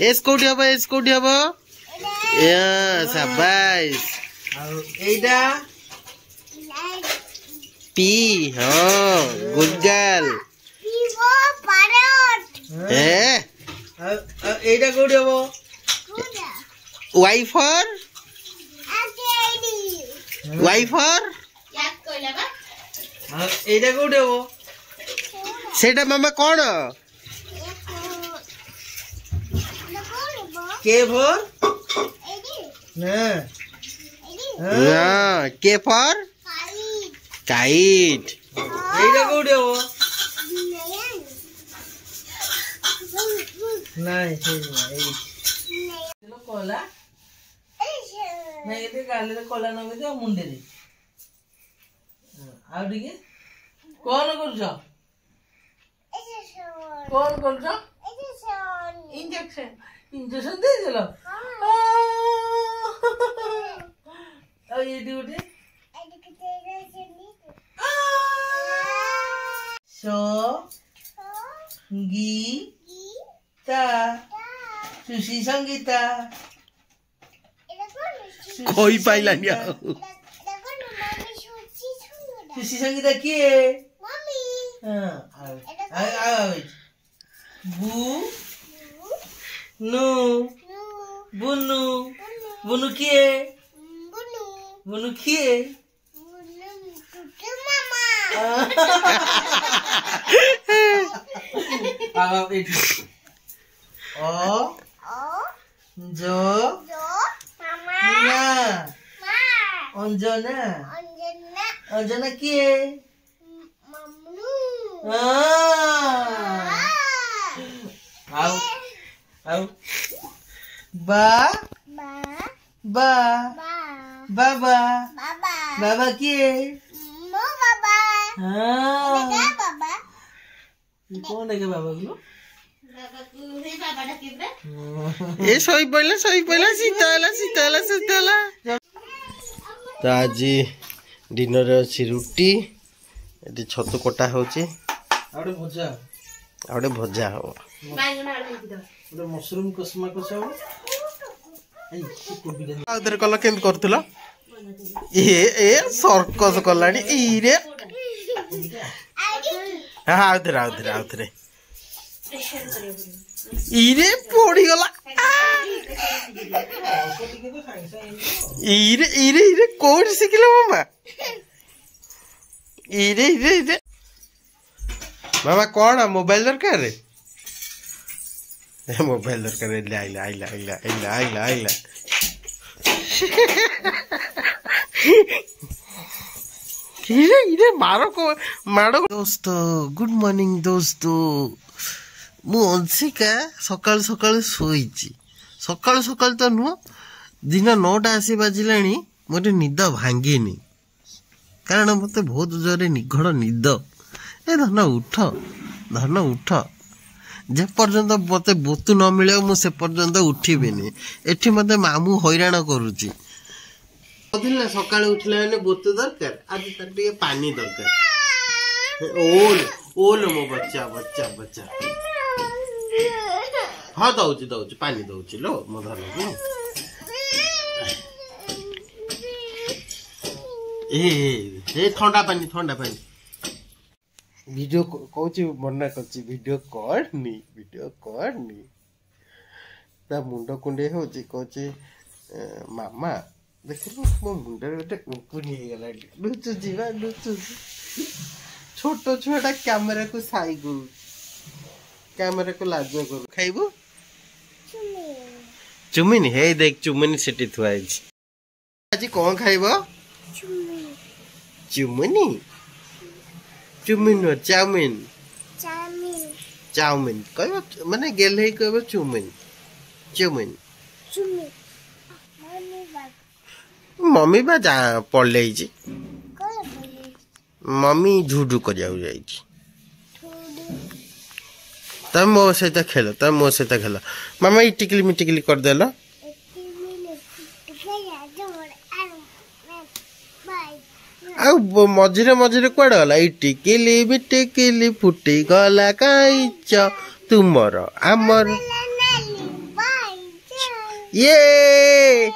S कोठी हबो या शाबाश एडा पी हां गुड गर्ल एडा कोठी हबो वाई फॉर याद कइला बा एडा कोठी हबो सेटा मामा कोन के फॉर ना के फॉर काइट एटा कोठी हो नाही चलो कोला नाही ते गाले ते कोला नगे ते मुंडे रे आ डिगे कोन करछ कोन करछ इंजेक्शन इंजेक्शन दे चलो और ये ड्यूटी संगीता सुशी संगीता कोई पाइला नहीं सुशी संगीता किए मम्मी हां आ बू नु बुनु बुनु किए बुनु किए मामा अब इट ओ जो मामा अंजना अंजना किए मम्मू आओ आओ बा बा बाबा बाबा किए बाबा बाबा कौन है बाबा को बाबा डाकिबे ए सोई पइला सीताला तो आज डिनर अछि रुटी एटी छतु कोटा होची आडे भजा हो मशरूम कसमा कस हो उधर कल के करथला ए सर्कस कलानी ई रे हां आउथरे ई रे पड़ी गला ई रे कोड सिखले मामा ई रे मामा कौन मोबाइल दरकार रे मोबाइल दरकार आइला मारो दोस्त गुड मॉर्निंग दोस्तों मु अंशिका सकाल सकाल सोईची सकाल तो नुह दिन 9टा आसी बाजिलानी मोटे निद भांगेनी कारण मते बहुत जोरे निघड़ निद ए धन उठ जे पर्यंत मते बोतु न मिले मु से पर्यंत उठिबेनी एठी मते मामू हैरान करूची दिल सकाळ उठले माने बोतु दरकार आज तर ଟିକେ पानी दरकार ओल मो बच्चा हाँ दौची पानी दौची लो मो धर ए ठंडा पानी वीडियो कौची मना करची वीडियो करनी ता मुंड कुंडे होची कौची मामा देखिलु मो मुंड गोटे कुकुनी हे गला लुचु छोट छुआटा कैमरा को साई गुरु कैमरा को लाज करू खाइबो चुमिन हे देख चुमिन सेटी थुआई आज कोन खाइबो चुमिनी चाउमिन कहबो माने गेल हे कहबो चुमिन मम्मी बा जा पड़ले जी मम्मी झूठू कर जाई तब मो सहित खेल मामा ई टिकली कर देला आ मझिरे कुआड़ गला ई टिकली फुटी गला काईच तुमर आमर ये